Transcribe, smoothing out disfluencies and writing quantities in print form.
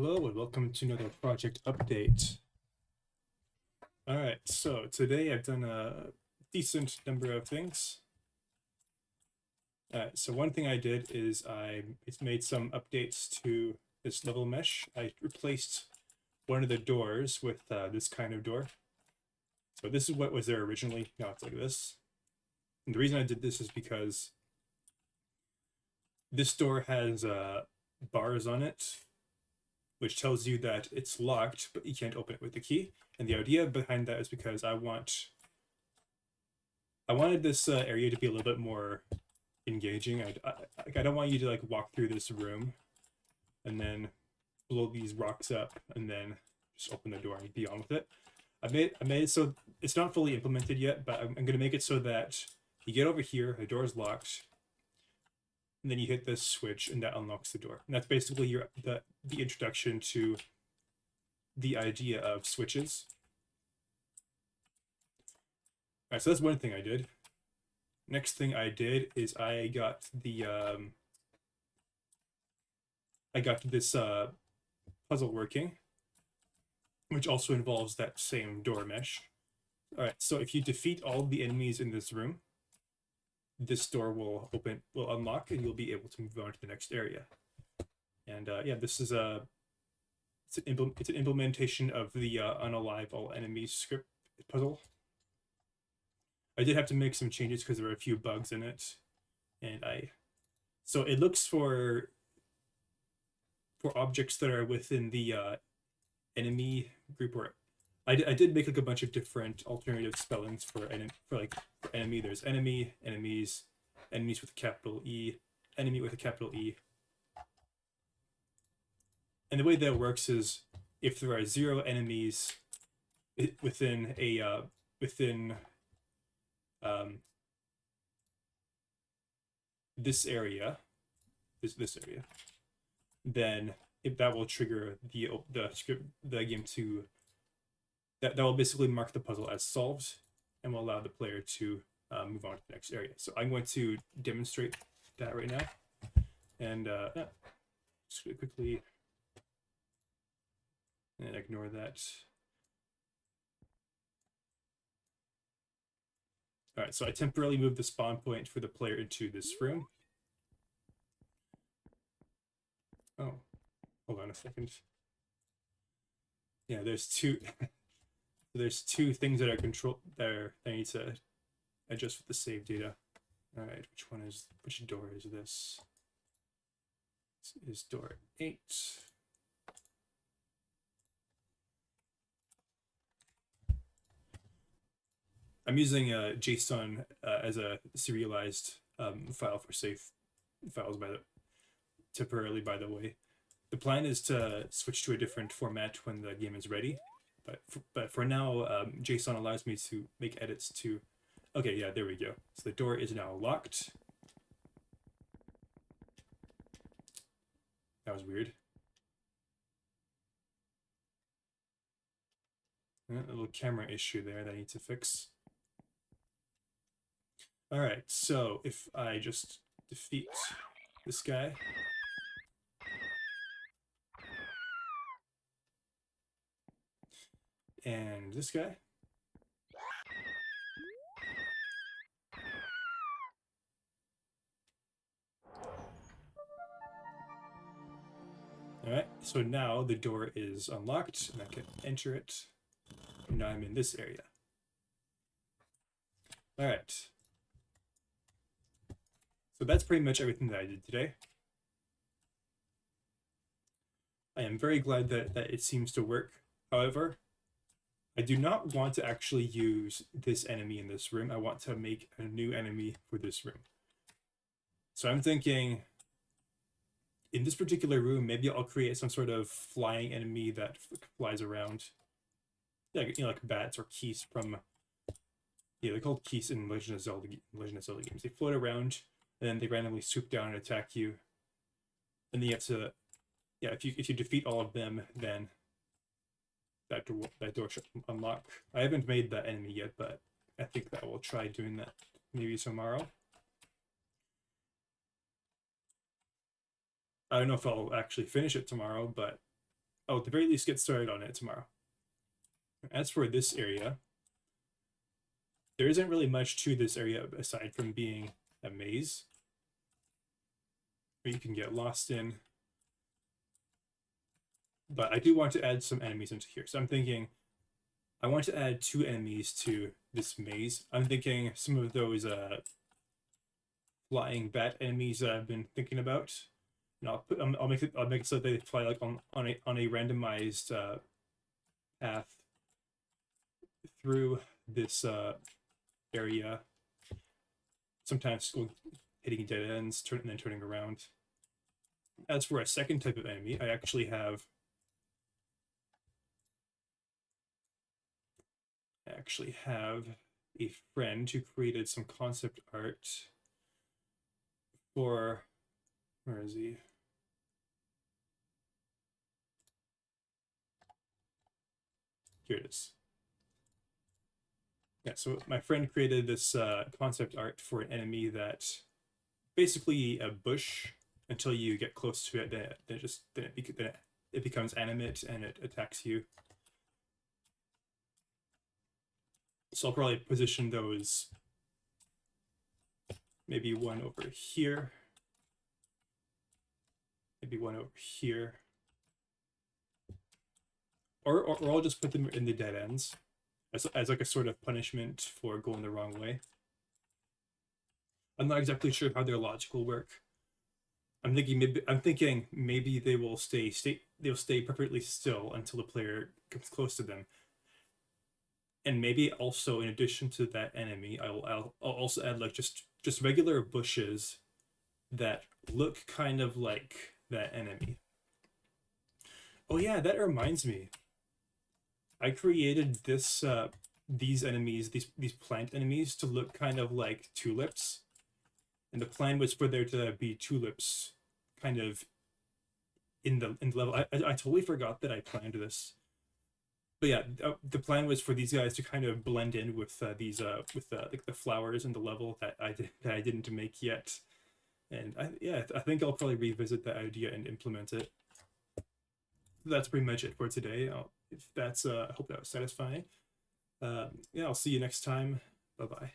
Hello and welcome to another project update. Alright, so today I've done a decent number of things. So one thing I did is I made some updates to this level mesh. I replaced one of the doors with this kind of door. So this is what was there originally. Now it's like this. And the reason I did this is because this door has bars on it, which tells you that it's locked, but you can't open it with the key. And the idea behind that is because I wanted this area to be a little bit more engaging. I don't want you to like walk through this room and then blow these rocks up and then just open the door and be on with it. I made it so it's not fully implemented yet, but I'm gonna make it so that you get over here, the door is locked, and then you hit this switch and that unlocks the door. And that's basically the introduction to the idea of switches. Alright, so that's one thing I did. Next thing I did is I got this puzzle working, which also involves that same door mesh. Alright, so if you defeat all the enemies in this room, this door will unlock, and you'll be able to move on to the next area. And yeah, this is it's an implementation of the UNALIVE all enemies script puzzle. I did have to make some changes because there were a few bugs in it, and so it looks for objects that are within the enemy group. Or I did make like a bunch of different alternative spellings for enemy. There's enemy, enemies, enemies with a capital E, enemy with a capital E. And the way that works is if there are 0 enemies within a this area, this area, then that will trigger the game to that will basically mark the puzzle as solved and will allow the player to move on to the next area. So I'm going to demonstrate that right now, and just quickly and ignore that. All right, so I temporarily moved the spawn point for the player into this room. Oh, hold on a second. Yeah, there's two things that are that I need to adjust with the save data. All right, which door is this? This is door 8. I'm using JSON as a serialized file for save files temporarily, by the way. The plan is to switch to a different format when the game is ready, but for now, JSON allows me to make edits to. Okay, yeah, there we go. So the door is now locked. That was weird. A little camera issue there that I need to fix. All right, so if I just defeat this guy. And this guy. All right, so now the door is unlocked and I can enter it. And now I'm in this area. All right. So that's pretty much everything that I did today. I am very glad that it seems to work. However, I do not want to actually use this enemy in this room. I want to make a new enemy for this room. So I'm thinking, in this particular room, maybe I'll create some sort of flying enemy that flies around. Yeah, like bats or geese from. Yeah, they're called geese in Legend of Zelda games. They float around and then they randomly swoop down and attack you. And then you have to, yeah, if you defeat all of them, then that door should unlock. I haven't made that enemy yet, but I think that we'll try doing that maybe tomorrow. I don't know if I'll actually finish it tomorrow, but I'll at the very least get started on it tomorrow. As for this area, there isn't really much to this area aside from being a maze where you can get lost in. But I do want to add some enemies into here. So I'm thinking I want to add 2 enemies to this maze. I'm thinking some of those flying bat enemies that I've been thinking about. And I'll make it so that they fly like on a randomized path through this area. Sometimes hitting dead ends, and then turning around. As for a second type of enemy, I actually have a friend who created some concept art for, where is he? Here it is. Yeah, so my friend created this concept art for an enemy that basically a bush until you get close to it, then it becomes animate and it attacks you. So I'll probably position those, maybe one over here, maybe one over here, or I'll just put them in the dead ends as like a sort of punishment for going the wrong way. I'm not exactly sure how their logic will work. I'm thinking maybe they will they'll stay perfectly still until the player comes close to them. And maybe also, in addition to that enemy, I'll also add like just regular bushes that look kind of like that enemy. Oh yeah, that reminds me. I created these enemies, these plant enemies, to look kind of like tulips, and the plan was for there to be tulips, kind of in the level. I totally forgot that I planned this. But yeah, the plan was for these guys to kind of blend in with these like the flowers in the level that I didn't make yet, and I think I'll probably revisit that idea and implement it. That's pretty much it for today. If that's I hope that was satisfying. Yeah, I'll see you next time. Bye bye.